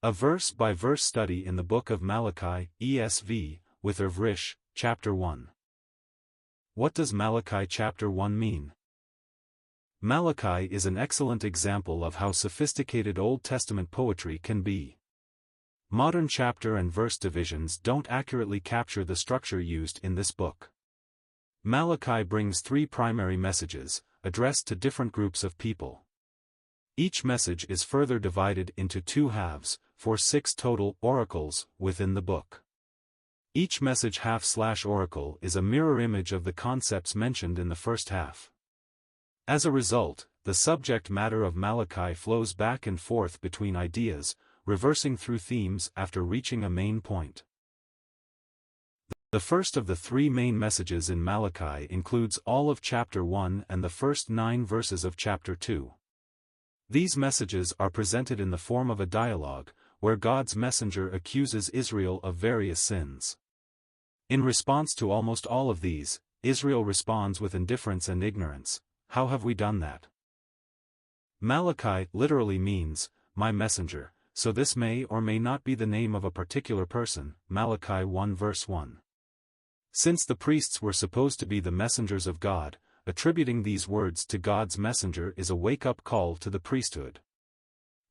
A verse-by-verse study in the Book of Malachi, ESV, with Irv Risch, Chapter 1. What does Malachi Chapter 1 mean? Malachi is an excellent example of how sophisticated Old Testament poetry can be. Modern chapter and verse divisions don't accurately capture the structure used in this book. Malachi brings three primary messages, addressed to different groups of people. Each message is further divided into two halves, for 6 total oracles within the book. Each message half/oracle is a mirror image of the concepts mentioned in the first half. As a result, the subject matter of Malachi flows back and forth between ideas, reversing through themes after reaching a main point. The first of the 3 main messages in Malachi includes all of chapter 1 and the first 9 verses of chapter 2. These messages are presented in the form of a dialogue, where God's messenger accuses Israel of various sins. In response to almost all of these, Israel responds with indifference and ignorance. How have we done that? Malachi literally means, my messenger, so this may or may not be the name of a particular person, Malachi 1 verse 1. Since the priests were supposed to be the messengers of God, attributing these words to God's messenger is a wake-up call to the priesthood.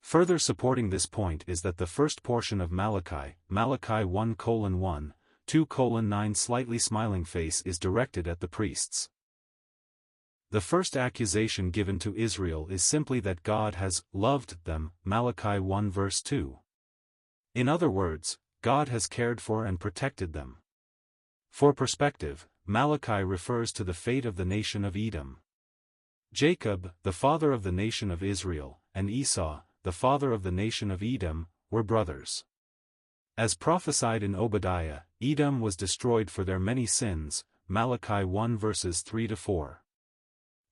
Further supporting this point is that the first portion of Malachi, Malachi 1:1, 2:9 slightly smiling face is directed at the priests. The first accusation given to Israel is simply that God has loved them, Malachi 1 verse 2. In other words, God has cared for and protected them. For perspective, Malachi refers to the fate of the nation of Edom. Jacob, the father of the nation of Israel, and Esau, the father of the nation of Edom, were brothers. As prophesied in Obadiah, Edom was destroyed for their many sins, Malachi 1 verses 3-4.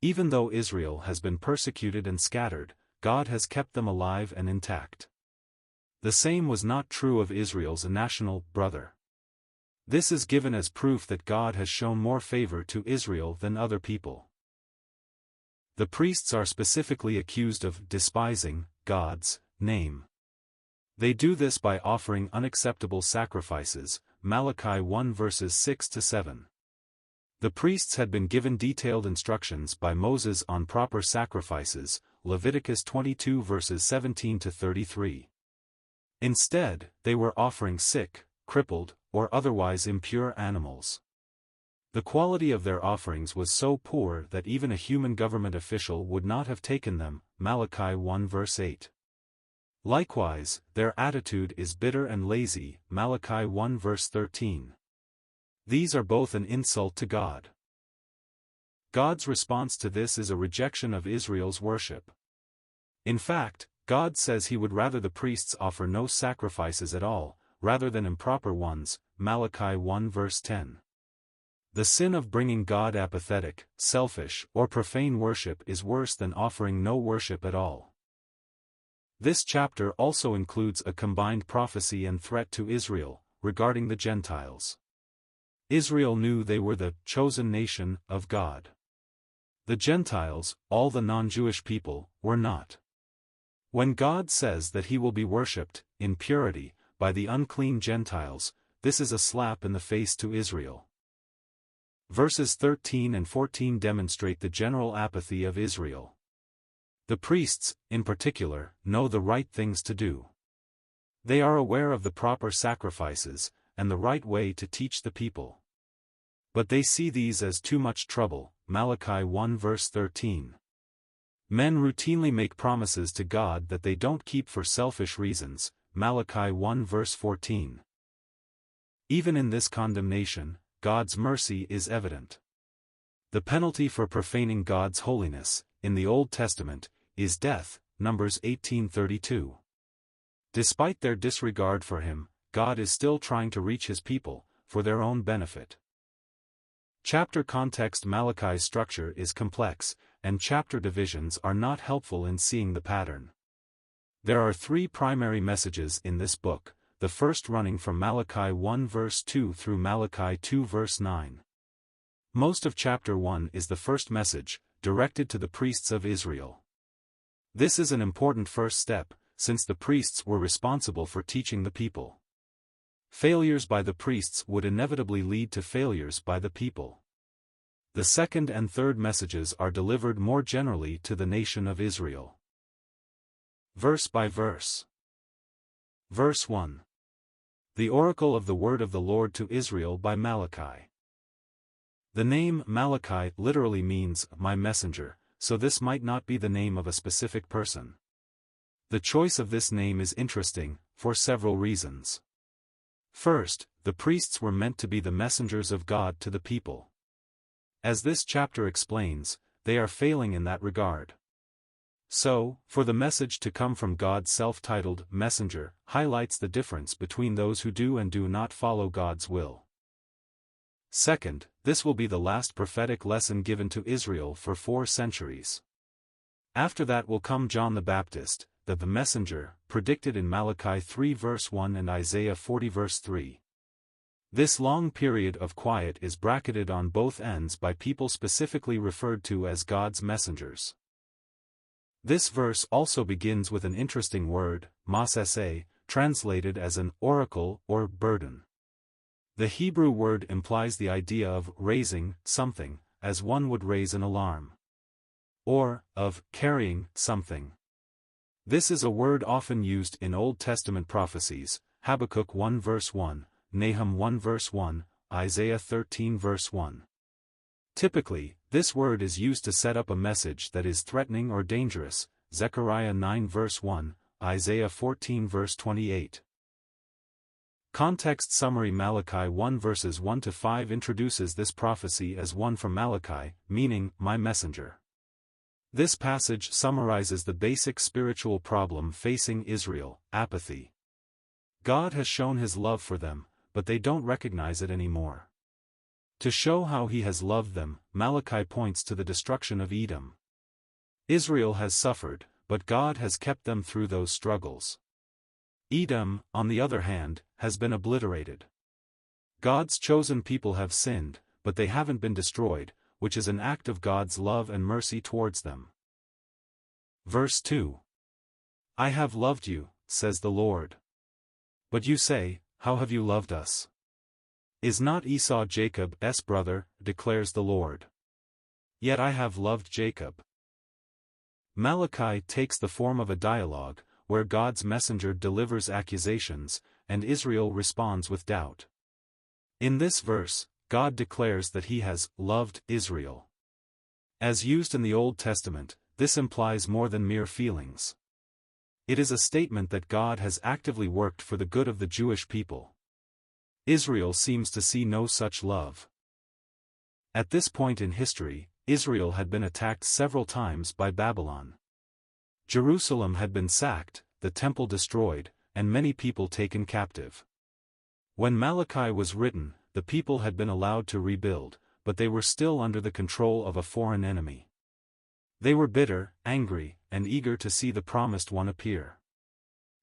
Even though Israel has been persecuted and scattered, God has kept them alive and intact. The same was not true of Israel's national brother. This is given as proof that God has shown more favor to Israel than other people. The priests are specifically accused of despising God's name. They do this by offering unacceptable sacrifices, Malachi 1 verses 6-7. The priests had been given detailed instructions by Moses on proper sacrifices, Leviticus 22 verses 17-33. Instead, they were offering sick, crippled, or otherwise impure animals. The quality of their offerings was so poor that even a human government official would not have taken them, Malachi 1 verse 8. Likewise, their attitude is bitter and lazy, Malachi 1 verse 13. These are both an insult to God. God's response to this is a rejection of Israel's worship. In fact, God says he would rather the priests offer no sacrifices at all, rather than improper ones, Malachi 1 verse 10. The sin of bringing God apathetic, selfish, or profane worship is worse than offering no worship at all. This chapter also includes a combined prophecy and threat to Israel, regarding the Gentiles. Israel knew they were the chosen nation of God. The Gentiles, all the non-Jewish people, were not. When God says that he will be worshipped, in purity, by the unclean Gentiles, this is a slap in the face to Israel. Verses 13 and 14 demonstrate the general apathy of Israel. The priests, in particular, know the right things to do. They are aware of the proper sacrifices, and the right way to teach the people. But they see these as too much trouble, Malachi 1 verse 13. Men routinely make promises to God that they don't keep for selfish reasons, Malachi 1 verse 14. Even in this condemnation, God's mercy is evident. The penalty for profaning God's holiness, in the Old Testament, is death, Numbers 18:32. Despite their disregard for him, God is still trying to reach his people, for their own benefit. Chapter context. Malachi's structure is complex, and chapter divisions are not helpful in seeing the pattern. There are 3 primary messages in this book, the first running from Malachi 1 verse 2 through Malachi 2 verse 9. Most of chapter 1 is the first message, directed to the priests of Israel. This is an important first step, since the priests were responsible for teaching the people. Failures by the priests would inevitably lead to failures by the people. The second and third messages are delivered more generally to the nation of Israel. Verse by verse. Verse 1. The oracle of the word of the Lord to Israel by Malachi. The name Malachi literally means, my messenger, so this might not be the name of a specific person. The choice of this name is interesting, for several reasons. First, the priests were meant to be the messengers of God to the people. As this chapter explains, they are failing in that regard. So, for the message to come from God's self-titled messenger highlights the difference between those who do and do not follow God's will. Second, this will be the last prophetic lesson given to Israel for 4 centuries. After that will come John the Baptist, the messenger, predicted in Malachi 3 verse 1 and Isaiah 40 verse 3. This long period of quiet is bracketed on both ends by people specifically referred to as God's messengers. This verse also begins with an interesting word, masese, translated as an oracle or burden. The Hebrew word implies the idea of raising something, as one would raise an alarm. Or, of carrying something. This is a word often used in Old Testament prophecies, Habakkuk 1 verse 1, Nahum 1 verse 1, Isaiah 13 verse 1. Typically, this word is used to set up a message that is threatening or dangerous, Zechariah 9 verse 1, Isaiah 14 verse 28. Context summary: Malachi 1 verses 1 to 5 introduces this prophecy as one from Malachi, meaning, my messenger. This passage summarizes the basic spiritual problem facing Israel, apathy. God has shown his love for them, but they don't recognize it anymore. To show how he has loved them, Malachi points to the destruction of Edom. Israel has suffered, but God has kept them through those struggles. Edom, on the other hand, has been obliterated. God's chosen people have sinned, but they haven't been destroyed, which is an act of God's love and mercy towards them. Verse 2. I have loved you, says the Lord. But you say, how have you loved us? Is not Esau Jacob's brother, declares the Lord. Yet I have loved Jacob. Malachi takes the form of a dialogue, where God's messenger delivers accusations, and Israel responds with doubt. In this verse, God declares that he has loved Israel. As used in the Old Testament, this implies more than mere feelings. It is a statement that God has actively worked for the good of the Jewish people. Israel seems to see no such love. At this point in history, Israel had been attacked several times by Babylon. Jerusalem had been sacked, the temple destroyed, and many people taken captive. When Malachi was written, the people had been allowed to rebuild, but they were still under the control of a foreign enemy. They were bitter, angry, and eager to see the promised one appear.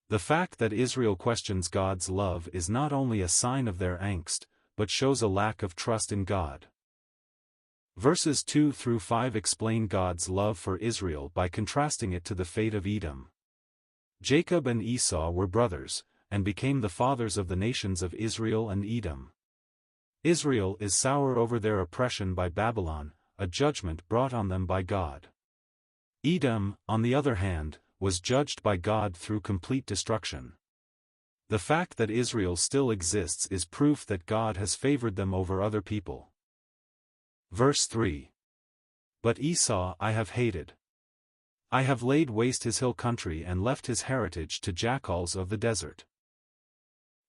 The fact that Israel questions God's love is not only a sign of their angst, but shows a lack of trust in God. Verses 2 through 5 explain God's love for Israel by contrasting it to the fate of Edom. Jacob and Esau were brothers, and became the fathers of the nations of Israel and Edom. Israel is sour over their oppression by Babylon, a judgment brought on them by God. Edom, on the other hand, was judged by God through complete destruction. The fact that Israel still exists is proof that God has favored them over other people. Verse 3. But Esau I have hated. I have laid waste his hill country and left his heritage to jackals of the desert.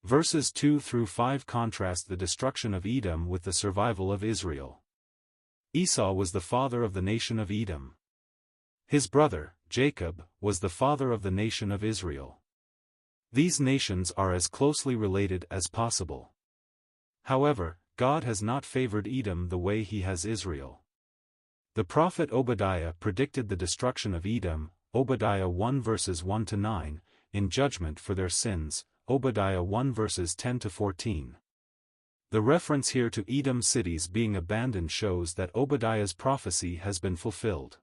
Verses 2 through 5 contrast the destruction of Edom with the survival of Israel. Esau was the father of the nation of Edom. His brother, Jacob, was the father of the nation of Israel. These nations are as closely related as possible. However, God has not favored Edom the way he has Israel. The prophet Obadiah predicted the destruction of Edom, Obadiah 1 verses 1 to 9, in judgment for their sins, Obadiah 1 verses 10 to 14. The reference here to Edom cities being abandoned shows that Obadiah's prophecy has been fulfilled.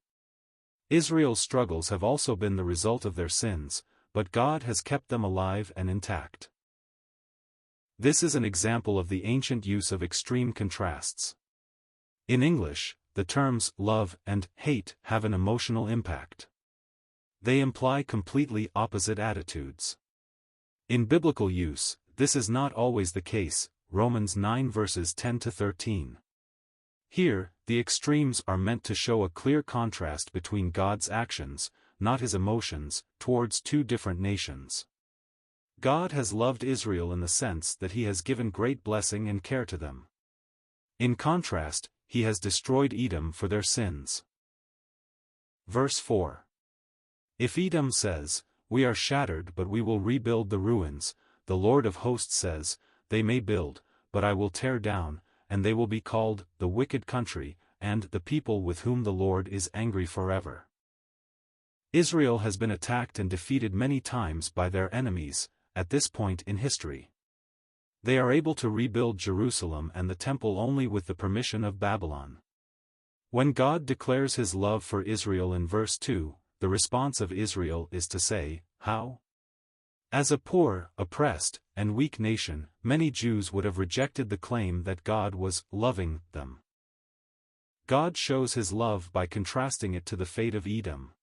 Israel's struggles have also been the result of their sins, but God has kept them alive and intact. This is an example of the ancient use of extreme contrasts. In English, the terms love and hate have an emotional impact. They imply completely opposite attitudes. In biblical use, this is not always the case. Romans 9 verses 10 to 13. Here, the extremes are meant to show a clear contrast between God's actions, not his emotions, towards two different nations. God has loved Israel in the sense that he has given great blessing and care to them. In contrast, he has destroyed Edom for their sins. Verse 4. If Edom says, "We are shattered but we will rebuild the ruins," the Lord of hosts says, "They may build, but I will tear down, and they will be called the wicked country, and the people with whom the Lord is angry forever." Israel has been attacked and defeated many times by their enemies. At this point in history, they are able to rebuild Jerusalem and the temple only with the permission of Babylon. When God declares his love for Israel in verse 2, the response of Israel is to say, "How?" As a poor, oppressed, and weak nation, many Jews would have rejected the claim that God was loving them. God shows his love by contrasting it to the fate of Edom.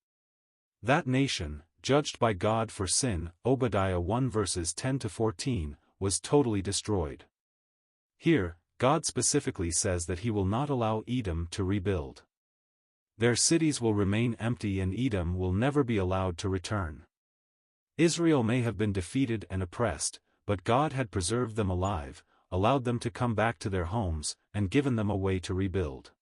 That nation, judged by God for sin, Obadiah 1 verses 10 to 14, was totally destroyed. Here, God specifically says that he will not allow Edom to rebuild. Their cities will remain empty and Edom will never be allowed to return. Israel may have been defeated and oppressed, but God had preserved them alive, allowed them to come back to their homes, and given them a way to rebuild.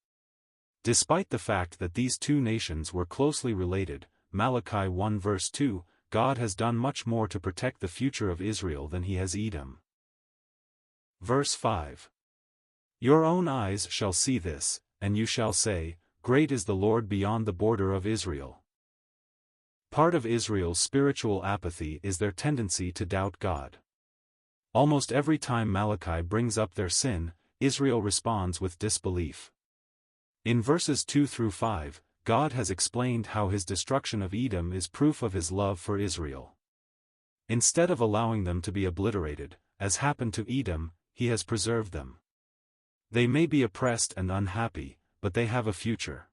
Despite the fact that these two nations were closely related, Malachi 1 verse 2, God has done much more to protect the future of Israel than he has Edom. Verse 5. Your own eyes shall see this, and you shall say, "Great is the Lord beyond the border of Israel." Part of Israel's spiritual apathy is their tendency to doubt God. Almost every time Malachi brings up their sin, Israel responds with disbelief. In verses 2 through 5, God has explained how his destruction of Edom is proof of his love for Israel. Instead of allowing them to be obliterated, as happened to Edom, he has preserved them. They may be oppressed and unhappy, but they have a future.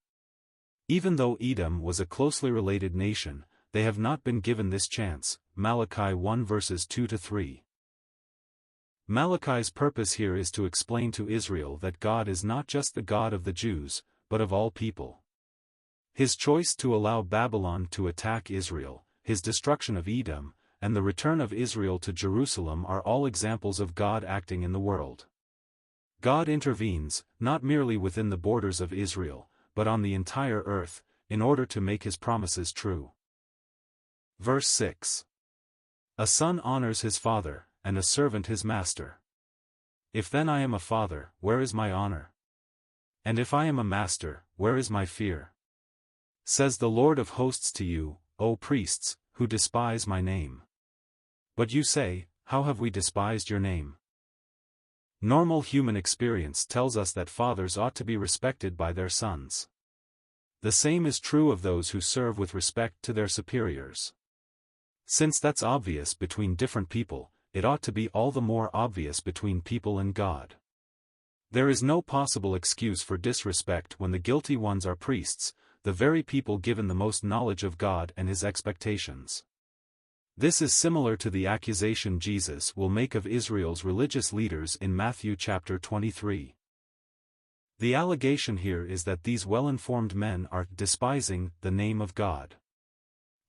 Even though Edom was a closely related nation, they have not been given this chance. Malachi 1 verses 2 to 3. Malachi's purpose here is to explain to Israel that God is not just the God of the Jews, but of all people. His choice to allow Babylon to attack Israel, his destruction of Edom, and the return of Israel to Jerusalem are all examples of God acting in the world. God intervenes, not merely within the borders of Israel, but on the entire earth, in order to make his promises true. Verse 6. A son honors his father, and a servant his master. If then I am a father, where is my honor? And if I am a master, where is my fear? Says the Lord of hosts to you, O priests, who despise my name. But you say, how have we despised your name? Normal human experience tells us that fathers ought to be respected by their sons. The same is true of those who serve with respect to their superiors. Since that's obvious between different people, it ought to be all the more obvious between people and God. There is no possible excuse for disrespect when the guilty ones are priests, the very people given the most knowledge of God and his expectations. This is similar to the accusation Jesus will make of Israel's religious leaders in Matthew chapter 23. The allegation here is that these well-informed men are despising the name of God.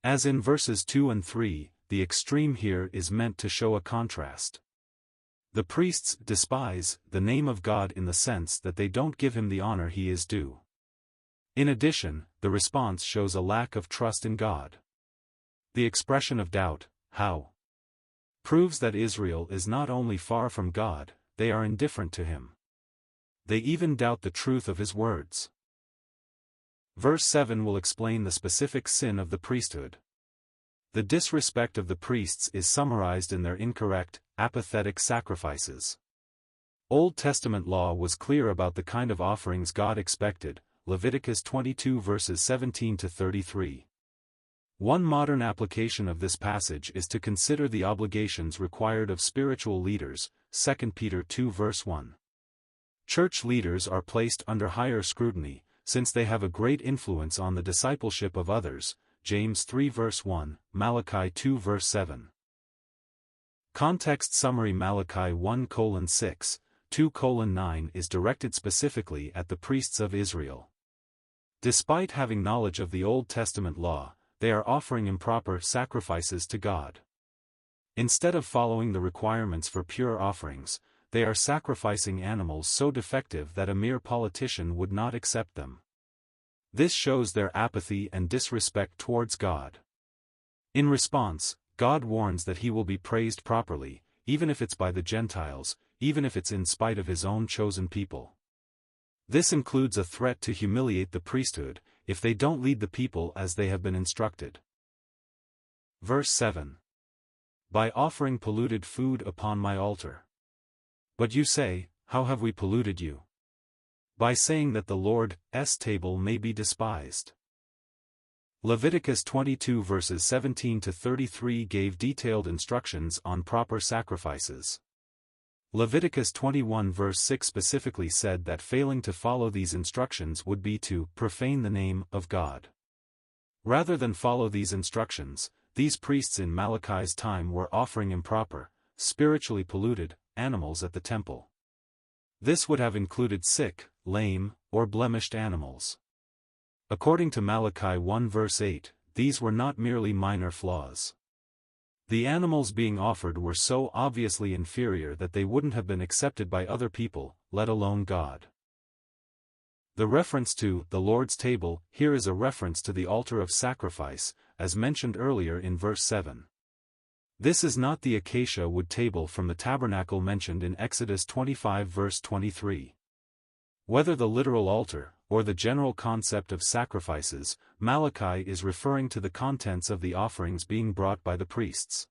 As in verses 2 and 3, the extreme here is meant to show a contrast. The priests despise the name of God in the sense that they don't give him the honor he is due. In addition, the response shows a lack of trust in God. The expression of doubt, how, proves that Israel is not only far from God, they are indifferent to him. They even doubt the truth of his words. Verse 7 will explain the specific sin of the priesthood. The disrespect of the priests is summarized in their incorrect, apathetic sacrifices. Old Testament law was clear about the kind of offerings God expected, Leviticus 22 verses 17 to 33. One modern application of this passage is to consider the obligations required of spiritual leaders, 2 Peter 2 verse 1. Church leaders are placed under higher scrutiny, since they have a great influence on the discipleship of others, James 3 verse 1, Malachi 2 verse 7. Context summary: Malachi 1:6, 2:9 is directed specifically at the priests of Israel. Despite having knowledge of the Old Testament law, they are offering improper sacrifices to God. Instead of following the requirements for pure offerings, they are sacrificing animals so defective that a mere politician would not accept them. This shows their apathy and disrespect towards God. In response, God warns that he will be praised properly, even if it's by the Gentiles, even if it's in spite of his own chosen people. This includes a threat to humiliate the priesthood, if they don't lead the people as they have been instructed. Verse 7. By offering polluted food upon my altar. But you say, how have we polluted you? By saying that the Lord's table may be despised. Leviticus 22 verses 17 to 33 gave detailed instructions on proper sacrifices. Leviticus 21 verse 6 specifically said that failing to follow these instructions would be to profane the name of God. Rather than follow these instructions, these priests in Malachi's time were offering improper, spiritually polluted, animals at the temple. This would have included sick, lame, or blemished animals. According to Malachi 1 verse 8, these were not merely minor flaws. The animals being offered were so obviously inferior that they wouldn't have been accepted by other people, let alone God. The reference to the Lord's table here is a reference to the altar of sacrifice, as mentioned earlier in verse 7. This is not the acacia wood table from the tabernacle mentioned in Exodus 25 verse 23. Whether the literal altar, or the general concept of sacrifices, Malachi is referring to the contents of the offerings being brought by the priests.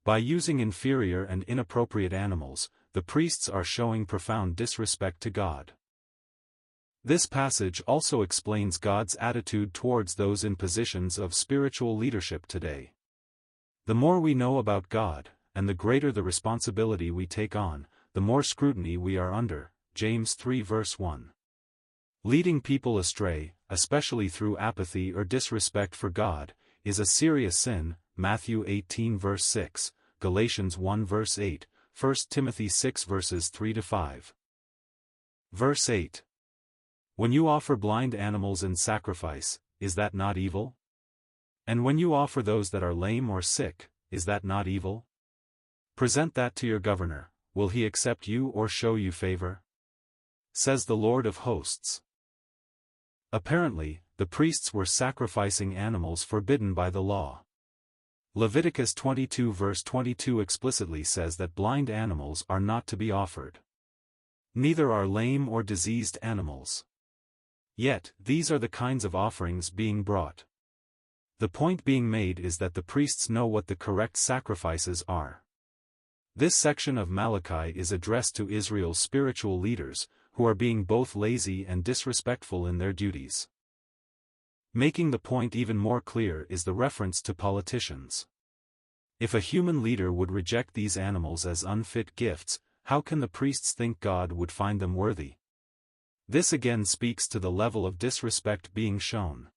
By using inferior and inappropriate animals, the priests are showing profound disrespect to God. This passage also explains God's attitude towards those in positions of spiritual leadership today. The more we know about God, and the greater the responsibility we take on, the more scrutiny we are under, James 3 verse 1. Leading people astray, especially through apathy or disrespect for God, is a serious sin, Matthew 18 verse 6, Galatians 1 verse 8, 1 Timothy 6 verses 3 to 5. Verse 8. When you offer blind animals in sacrifice, is that not evil? And when you offer those that are lame or sick, is that not evil? Present that to your governor, will he accept you or show you favor? Says the Lord of hosts. Apparently, the priests were sacrificing animals forbidden by the law. Leviticus 22 verse 22 explicitly says that blind animals are not to be offered. Neither are lame or diseased animals. Yet, these are the kinds of offerings being brought. The point being made is that the priests know what the correct sacrifices are. This section of Malachi is addressed to Israel's spiritual leaders, who are being both lazy and disrespectful in their duties. Making the point even more clear is the reference to politicians. If a human leader would reject these animals as unfit gifts, how can the priests think God would find them worthy? This again speaks to the level of disrespect being shown.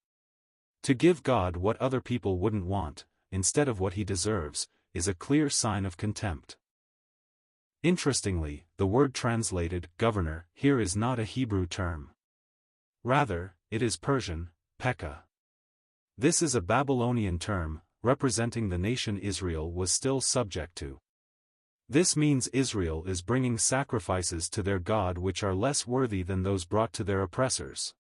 To give God what other people wouldn't want, instead of what he deserves, is a clear sign of contempt. Interestingly, the word translated governor here is not a Hebrew term. Rather, it is Persian, pekah. This is a Babylonian term, representing the nation Israel was still subject to. This means Israel is bringing sacrifices to their God which are less worthy than those brought to their oppressors.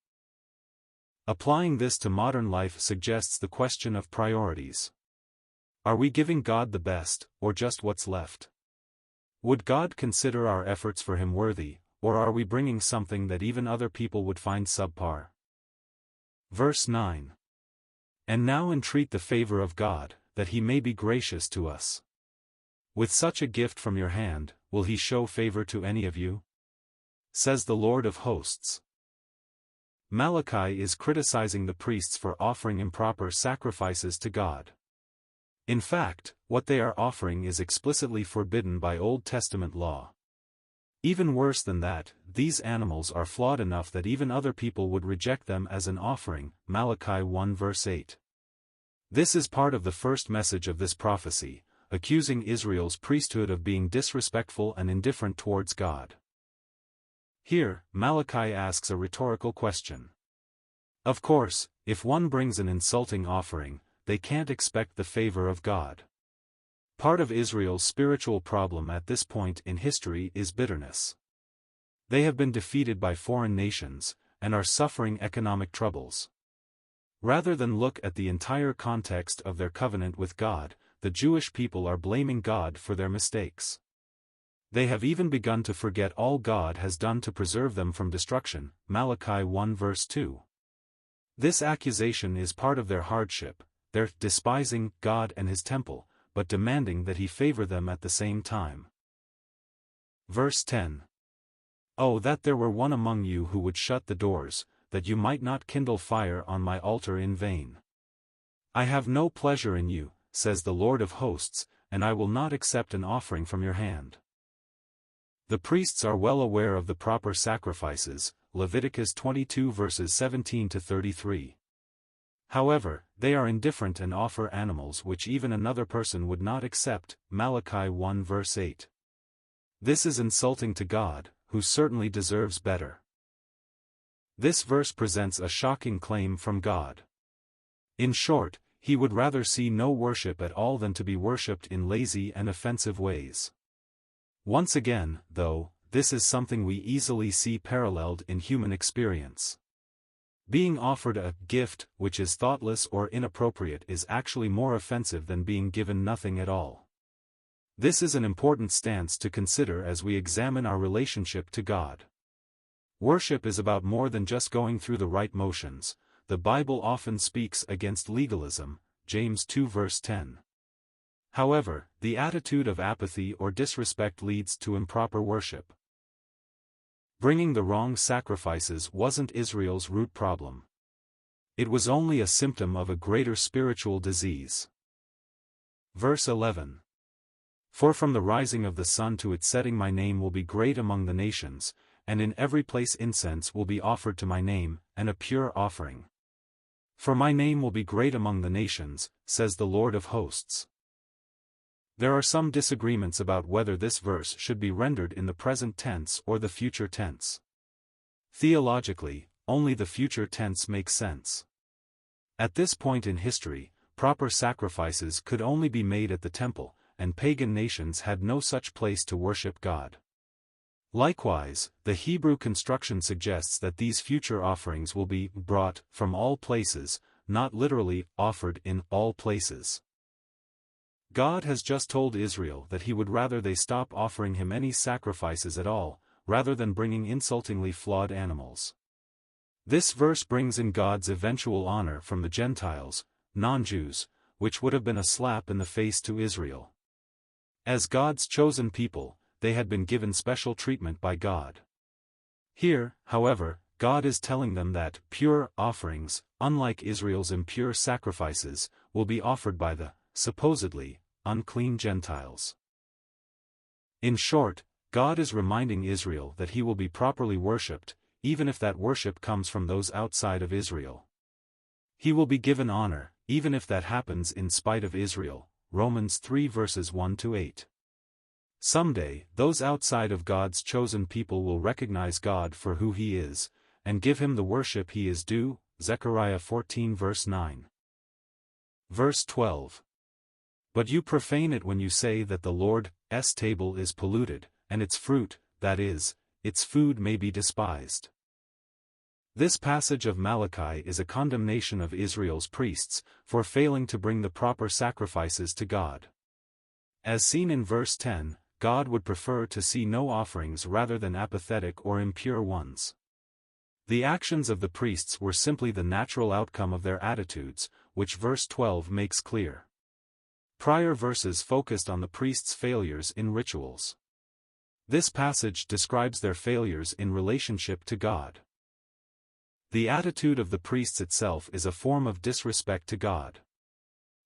Applying this to modern life suggests the question of priorities. Are we giving God the best, or just what's left? Would God consider our efforts for him worthy, or are we bringing something that even other people would find subpar? Verse 9. And now entreat the favor of God, that he may be gracious to us. With such a gift from your hand, will he show favor to any of you? Says the Lord of hosts. Malachi is criticizing the priests for offering improper sacrifices to God. In fact, what they are offering is explicitly forbidden by Old Testament law. Even worse than that, these animals are flawed enough that even other people would reject them as an offering, Malachi 1 verse 8. This is part of the first message of this prophecy, accusing Israel's priesthood of being disrespectful and indifferent towards God. Here, Malachi asks a rhetorical question. Of course, if one brings an insulting offering, they can't expect the favor of God. Part of Israel's spiritual problem at this point in history is bitterness. They have been defeated by foreign nations, and are suffering economic troubles. Rather than look at the entire context of their covenant with God, the Jewish people are blaming God for their mistakes. They have even begun to forget all God has done to preserve them from destruction, Malachi 1 verse 2. This accusation is part of their hardship, their despising God and His temple, but demanding that He favor them at the same time. Verse 10. Oh, that there were one among you who would shut the doors, that you might not kindle fire on my altar in vain. I have no pleasure in you, says the Lord of hosts, and I will not accept an offering from your hand. The priests are well aware of the proper sacrifices, Leviticus 22 verses 17 to 33. However, they are indifferent and offer animals which even another person would not accept, Malachi 1 verse 8. This is insulting to God, who certainly deserves better. This verse presents a shocking claim from God. In short, He would rather see no worship at all than to be worshipped in lazy and offensive ways. Once again, though, this is something we easily see paralleled in human experience. Being offered a gift which is thoughtless or inappropriate is actually more offensive than being given nothing at all. This is an important stance to consider as we examine our relationship to God. Worship is about more than just going through the right motions. The Bible often speaks against legalism, James 2 verse 10. However, the attitude of apathy or disrespect leads to improper worship. Bringing the wrong sacrifices wasn't Israel's root problem. It was only a symptom of a greater spiritual disease. Verse 11. For from the rising of the sun to its setting my name will be great among the nations, and in every place incense will be offered to my name, and a pure offering. For my name will be great among the nations, says the Lord of hosts. There are some disagreements about whether this verse should be rendered in the present tense or the future tense. Theologically, only the future tense makes sense. At this point in history, proper sacrifices could only be made at the temple, and pagan nations had no such place to worship God. Likewise, the Hebrew construction suggests that these future offerings will be brought from all places, not literally offered in all places. God has just told Israel that He would rather they stop offering Him any sacrifices at all, rather than bringing insultingly flawed animals. This verse brings in God's eventual honor from the Gentiles, non-Jews, which would have been a slap in the face to Israel. As God's chosen people, they had been given special treatment by God. Here, however, God is telling them that pure offerings, unlike Israel's impure sacrifices, will be offered by the, supposedly, unclean Gentiles. In short, God is reminding Israel that He will be properly worshipped, even if that worship comes from those outside of Israel. He will be given honor, even if that happens in spite of Israel, Romans 3 verses 1 to 8. Someday, those outside of God's chosen people will recognize God for who He is, and give Him the worship He is due, Zechariah 14 verse 9. Verse 12. But you profane it when you say that the Lord's table is polluted, and its fruit, that is, its food may be despised. This passage of Malachi is a condemnation of Israel's priests, for failing to bring the proper sacrifices to God. As seen in verse 10, God would prefer to see no offerings rather than apathetic or impure ones. The actions of the priests were simply the natural outcome of their attitudes, which verse 12 makes clear. Prior verses focused on the priests' failures in rituals. This passage describes their failures in relationship to God. The attitude of the priests itself is a form of disrespect to God.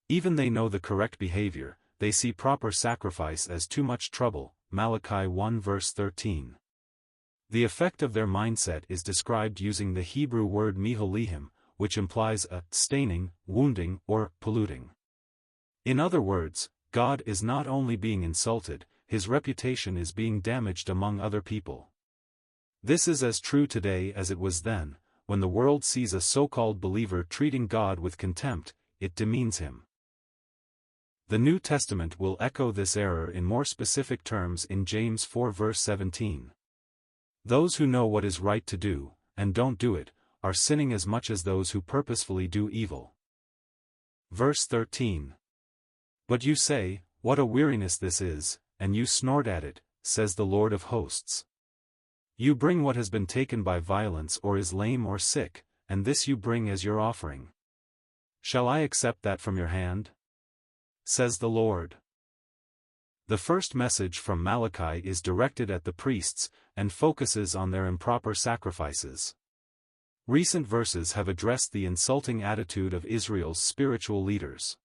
Even they know the correct behavior, they see proper sacrifice as too much trouble, Malachi 1 verse 13. The effect of their mindset is described using the Hebrew word miholihim, which implies a staining, wounding, or polluting. In other words, God is not only being insulted, his reputation is being damaged among other people. This is as true today as it was then. When the world sees a so-called believer treating God with contempt, it demeans him. The New Testament will echo this error in more specific terms in James 4 verse 17. Those who know what is right to do, and don't do it, are sinning as much as those who purposefully do evil. Verse 13. But you say, what a weariness this is, and you snort at it, says the Lord of hosts. You bring what has been taken by violence or is lame or sick, and this you bring as your offering. Shall I accept that from your hand? Says the Lord. The first message from Malachi is directed at the priests, and focuses on their improper sacrifices. Recent verses have addressed the insulting attitude of Israel's spiritual leaders.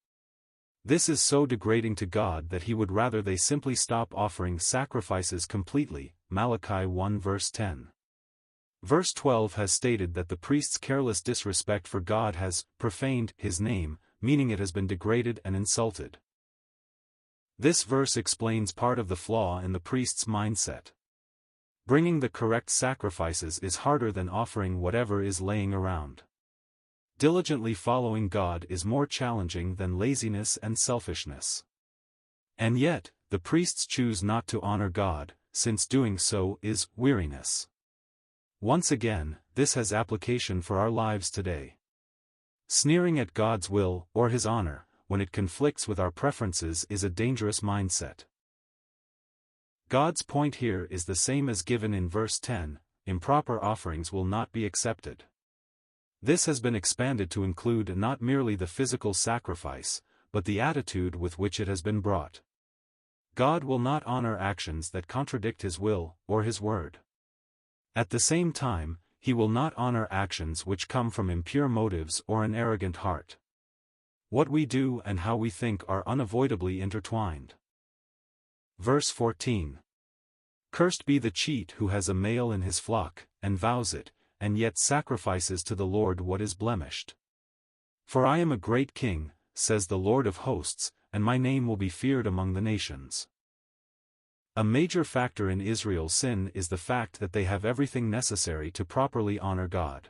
This is so degrading to God that he would rather they simply stop offering sacrifices completely, Malachi 1 verse 10. Verse 12 has stated that the priest's careless disrespect for God has profaned his name, meaning it has been degraded and insulted. This verse explains part of the flaw in the priest's mindset. Bringing the correct sacrifices is harder than offering whatever is laying around. Diligently following God is more challenging than laziness and selfishness. And yet, the priests choose not to honor God, since doing so is weariness. Once again, this has application for our lives today. Sneering at God's will, or his honor, when it conflicts with our preferences is a dangerous mindset. God's point here is the same as given in verse 10, improper offerings will not be accepted. This has been expanded to include not merely the physical sacrifice, but the attitude with which it has been brought. God will not honor actions that contradict his will, or his word. At the same time, he will not honor actions which come from impure motives or an arrogant heart. What we do and how we think are unavoidably intertwined. Verse 14. Cursed be the cheat who has a male in his flock, and vows it, and yet sacrifices to the Lord what is blemished. For I am a great king, says the Lord of hosts, and my name will be feared among the nations. A major factor in Israel's sin is the fact that they have everything necessary to properly honor God.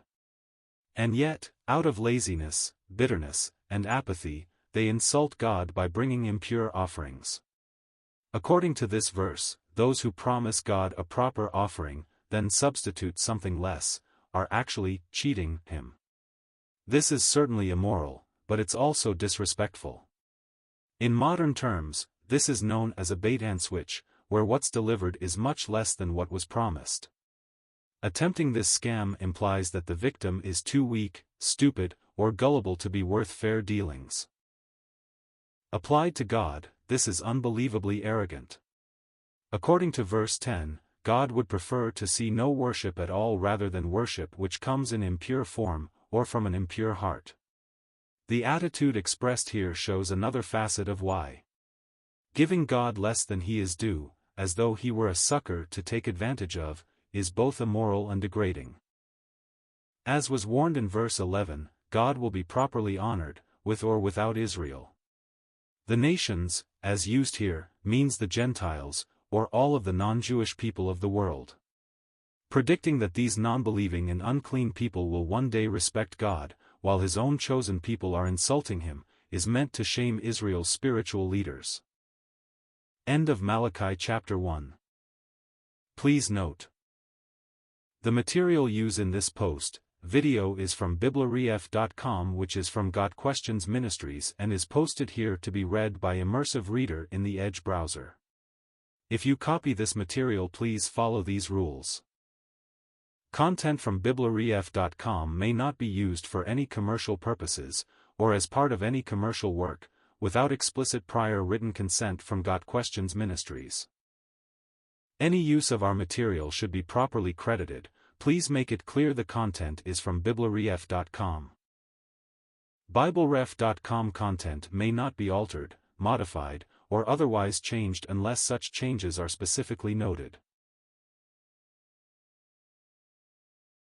And yet, out of laziness, bitterness, and apathy, they insult God by bringing impure offerings. According to this verse, those who promise God a proper offering, then substitute something less, are actually cheating him. This is certainly immoral, but it's also disrespectful. In modern terms, this is known as a bait-and-switch, where what's delivered is much less than what was promised. Attempting this scam implies that the victim is too weak, stupid, or gullible to be worth fair dealings. Applied to God, this is unbelievably arrogant. According to verse 10, God would prefer to see no worship at all rather than worship which comes in impure form, or from an impure heart. The attitude expressed here shows another facet of why. Giving God less than he is due, as though he were a sucker to take advantage of, is both immoral and degrading. As was warned in verse 11, God will be properly honored, with or without Israel. The nations, as used here, means the Gentiles, or all of the non-Jewish people of the world. Predicting that these non-believing and unclean people will one day respect God, while his own chosen people are insulting him, is meant to shame Israel's spiritual leaders. End of Malachi chapter 1. Please note. The material used in this video is from BibleRef.com, which is from Got Questions Ministries and is posted here to be read by immersive reader in the Edge browser. If you copy this material, please follow these rules. Content from BibleRef.com may not be used for any commercial purposes, or as part of any commercial work, without explicit prior written consent from Got Questions Ministries. Any use of our material should be properly credited, Please make it clear the content is from BibleRef.com. BibleRef.com content may not be altered, modified, or otherwise changed unless such changes are specifically noted.